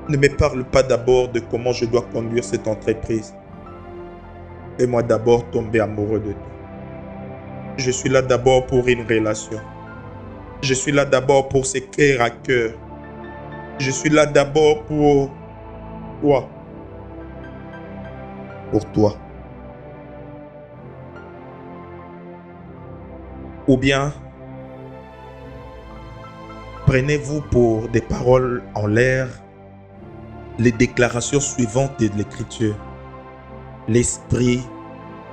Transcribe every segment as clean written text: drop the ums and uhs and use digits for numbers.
Ne me parle pas d'abord de comment je dois conduire cette entreprise. Fais-moi d'abord tomber amoureux de toi. Je suis là d'abord pour une relation. Je suis là d'abord pour ce cœur à cœur. Je suis là d'abord pour toi. Pour toi. Ou bien, prenez-vous pour des paroles en l'air les déclarations suivantes de l'Écriture. L'Esprit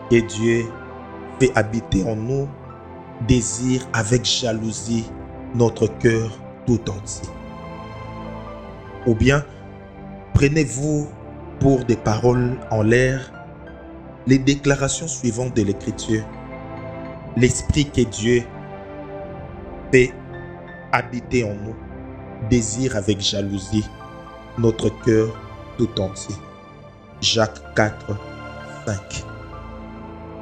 que Dieu fait habiter en nous désire avec jalousie notre cœur tout entier. Ou bien, prenez-vous pour des paroles en l'air les déclarations suivantes de l'Écriture. L'Esprit que Dieu fait habiter en nous désire avec jalousie notre cœur tout entier. Jacques 4, 5.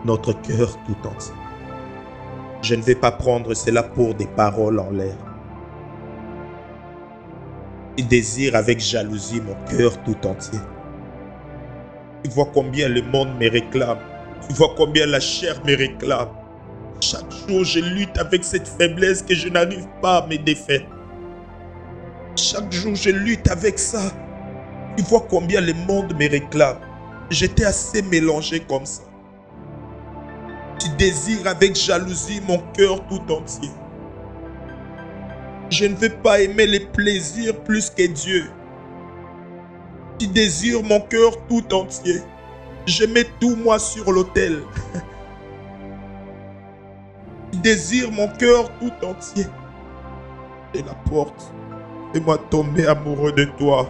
Notre cœur tout entier. Je ne vais pas prendre cela pour des paroles en l'air. Il désire avec jalousie mon cœur tout entier. Tu vois combien le monde me réclame. Tu vois combien la chair me réclame. Chaque jour, je lutte avec cette faiblesse que je n'arrive pas à me défaire. Chaque jour, je lutte avec ça. Tu vois combien le monde me réclame. J'étais assez mélangé comme ça. Tu désires avec jalousie mon cœur tout entier. Je ne veux pas aimer les plaisirs plus que Dieu. Tu désires mon cœur tout entier. Je mets tout moi sur l'autel. Tu désires mon cœur tout entier. Et la porte. Fais-moi tomber amoureux de toi.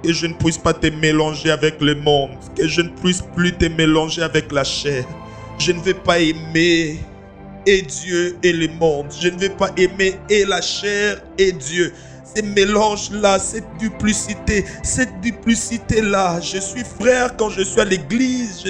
Que je ne puisse pas te mélanger avec le monde. Que je ne puisse plus te mélanger avec la chair. Je ne veux pas aimer et Dieu et le monde. Je ne veux pas aimer et la chair et Dieu. Ces mélanges-là, cette duplicité-là. Je suis frère quand je suis à l'église.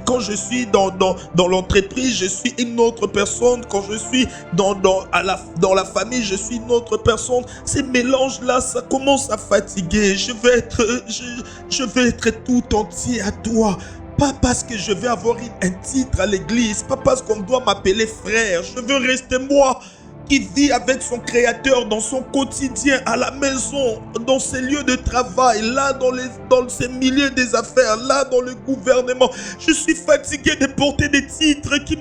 Quand je suis dans l'entreprise, je suis une autre personne. Quand je suis dans la famille, je suis une autre personne. Ces mélanges-là, ça commence à fatiguer. Je veux être tout entier à toi. Pas parce que je vais avoir un titre à l'église, pas parce qu'on doit m'appeler frère. Je veux rester moi qui vit avec son créateur dans son quotidien, à la maison, dans ses lieux de travail, là dans ses milieux des affaires, là dans le gouvernement. Je suis fatigué de porter des titres qui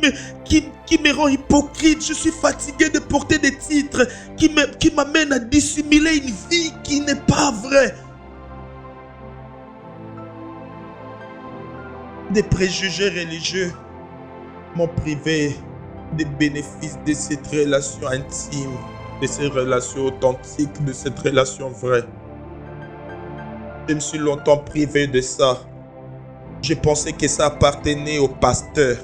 me rend hypocrite. Je suis fatigué de porter des titres qui m'amènent à dissimuler une vie qui n'est pas vraie. Des préjugés religieux m'ont privé des bénéfices de cette relation intime, de cette relation authentique, de cette relation vraie. Je me suis longtemps privé de ça. Je pensais que ça appartenait aux pasteurs.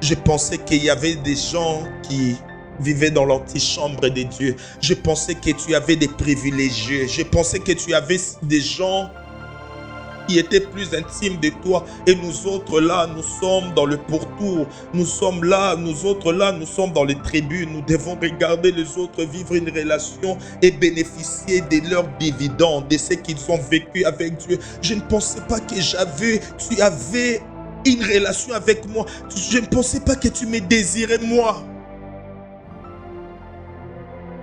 Je pensais qu'il y avait des gens qui vivaient dans l'antichambre de Dieu. Je pensais que tu avais des privilégiés. Je pensais que tu avais des gens qui étaient plus intimes de toi. Et nous autres là, nous sommes dans le pourtour. Nous sommes là, nous autres là, nous sommes dans les tribunes. Nous devons regarder les autres vivre une relation et bénéficier de leurs dividendes, de ce qu'ils ont vécu avec Dieu. Je ne pensais pas que tu avais une relation avec moi. Je ne pensais pas que tu me désirais moi.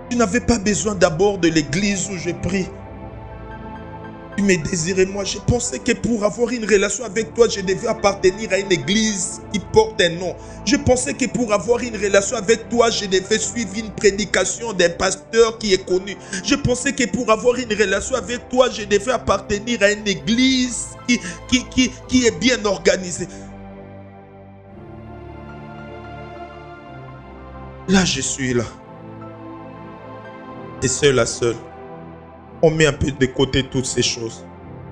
Tu n'avais pas besoin d'abord de l'église où je prie. Tu me désirais moi. Je pensais que pour avoir une relation avec toi, je devais appartenir à une église qui porte un nom. Je pensais que pour avoir une relation avec toi, je devais suivre une prédication d'un pasteur qui est connu. Je pensais que pour avoir une relation avec toi, je devais appartenir à une église qui est bien organisée. Là, je suis là. Et seul à seul. On met un peu de côté toutes ces choses.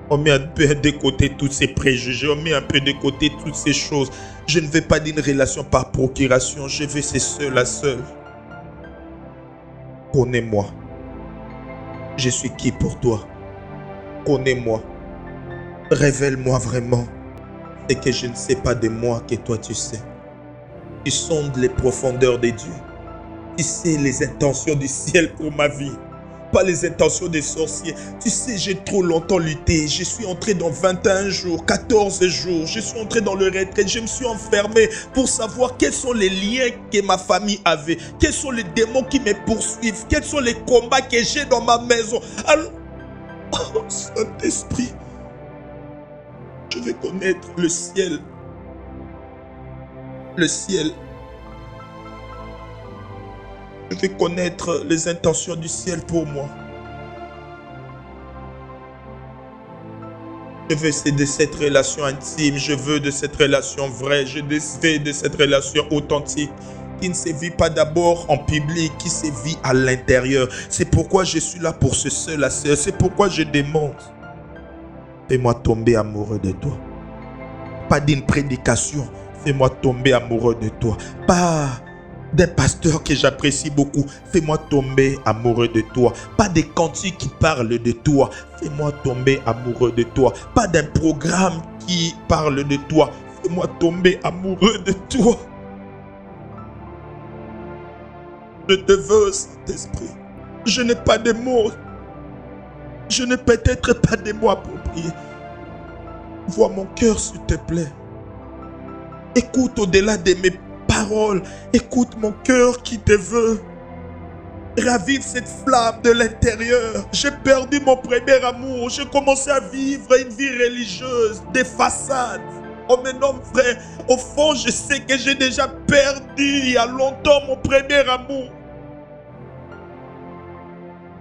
On met un peu de côté tous ces préjugés. On met un peu de côté toutes ces choses. Je ne veux pas d'une relation par procuration. Je veux c'est seul à seul. Connais-moi. Je suis qui pour toi? Connais-moi. Révèle-moi vraiment ce que je ne sais pas de moi que toi tu sais. Tu sondes les profondeurs de Dieu. Tu sais les intentions du ciel pour ma vie. pas les intentions des sorciers. Tu sais, j'ai trop longtemps lutté. Je suis entré dans 21 jours, 14 jours. Je suis entré dans le retrait. Je me suis enfermé pour savoir quels sont les liens que ma famille avait. Quels sont les démons qui me poursuivent. Quels sont les combats que j'ai dans ma maison. Alors, oh, Saint-Esprit, je vais connaître le ciel. Le ciel. Je vais connaître les intentions du ciel pour moi. Je veux de cette relation intime, je veux de cette relation vraie, je veux de cette relation authentique qui ne se vit pas d'abord en public, qui se vit à l'intérieur. C'est pourquoi je suis là pour ce seul à seul. C'est pourquoi je demande. Fais-moi tomber amoureux de toi. Pas d'une prédication, fais-moi tomber amoureux de toi. Pas d'un pasteur que j'apprécie beaucoup, fais-moi tomber amoureux de toi. Pas des cantiques qui parlent de toi, fais-moi tomber amoureux de toi. Pas d'un programme qui parle de toi, fais-moi tomber amoureux de toi. Je te veux, Saint-Esprit. Je n'ai pas de mots. Je n'ai peut-être pas de mots appropriés. Vois mon cœur, s'il te plaît. Écoute au-delà de mes paroles. Écoute mon cœur qui te veut. Ravive cette flamme de l'intérieur. J'ai perdu mon premier amour. J'ai commencé à vivre une vie religieuse, des façades. Oh mais non frère, au fond je sais que j'ai déjà perdu il y a longtemps mon premier amour.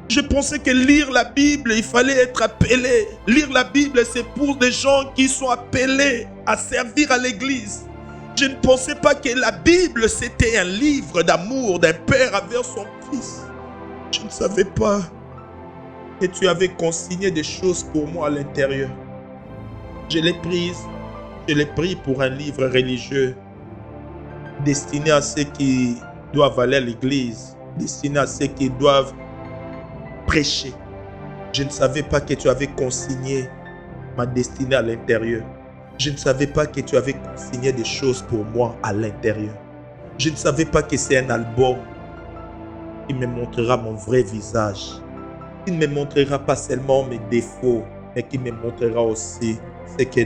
Je pensais que lire la Bible, il fallait être appelé. Lire la Bible, c'est pour des gens qui sont appelés à servir à l'église. Je ne pensais pas que la Bible, c'était un livre d'amour d'un père envers son fils. Je ne savais pas que tu avais consigné des choses pour moi à l'intérieur. Je l'ai pris pour un livre religieux destiné à ceux qui doivent aller à l'église, destiné à ceux qui doivent prêcher. Je ne savais pas que tu avais consigné ma destinée à l'intérieur. Je ne savais pas que tu avais consigné des choses pour moi à l'intérieur. Je ne savais pas que c'est un album qui me montrera mon vrai visage. Qui ne me montrera pas seulement mes défauts, mais qui me montrera aussi ce que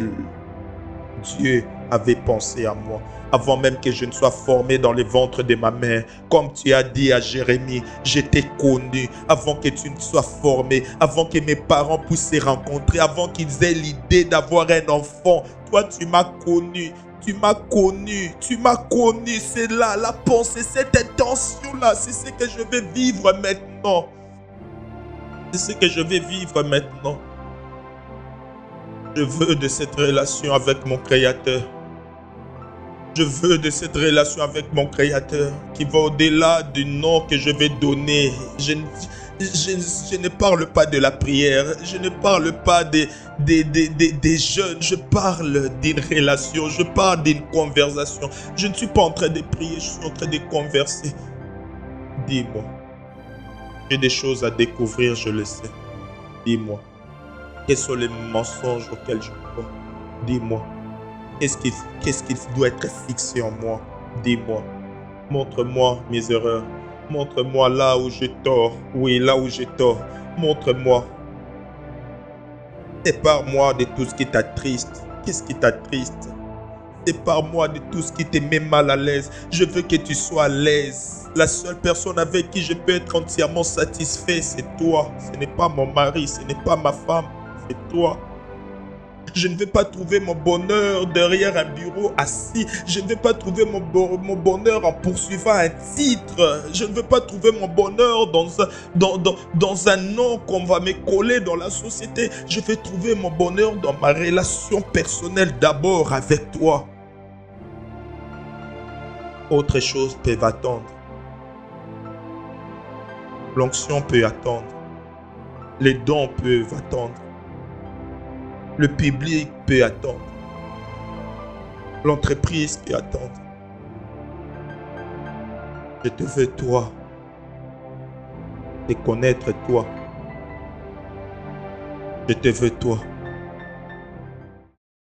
Dieu avait pensé à moi. Avant même que je ne sois formé dans le ventre de ma mère, comme tu as dit à Jérémie, je t'ai connu avant que tu ne sois formé, avant que mes parents puissent se rencontrer, avant qu'ils aient l'idée d'avoir un enfant. Toi, tu m'as connu, tu m'as connu, tu m'as connu. C'est là la pensée, cette intention-là, c'est ce que je vais vivre maintenant. C'est ce que je vais vivre maintenant. Je veux de cette relation avec mon Créateur. Je veux de cette relation avec mon Créateur qui va au-delà du nom que je vais donner. Je ne parle pas de la prière, je ne parle pas des jeunes, je parle d'une relation, je parle d'une conversation. Je ne suis pas en train de prier, je suis en train de converser. Dis-moi, j'ai des choses à découvrir, je le sais. Dis-moi, quels sont les mensonges auxquels je crois? Dis-moi. Qu'est-ce qui doit être fixé en moi? Dis-moi. Montre-moi mes erreurs. Montre-moi là où j'ai tort. Oui, là où j'ai tort. Montre-moi. Sépare-moi de tout ce qui t'attriste. Qu'est-ce qui t'attriste? Sépare-moi de tout ce qui te met mal à l'aise. Je veux que tu sois à l'aise. La seule personne avec qui je peux être entièrement satisfait, c'est toi. Ce n'est pas mon mari, ce n'est pas ma femme, c'est toi. Je ne vais pas trouver mon bonheur derrière un bureau assis. Je ne vais pas trouver mon bonheur en poursuivant un titre. Je ne veux pas trouver mon bonheur dans un nom qu'on va me coller dans la société. Je vais trouver mon bonheur dans ma relation personnelle d'abord avec toi. Autre chose peut attendre. L'onction peut attendre. Les dons peuvent attendre. Le public peut attendre. L'entreprise peut attendre. Je te veux toi. Te connaître toi. Je te veux toi.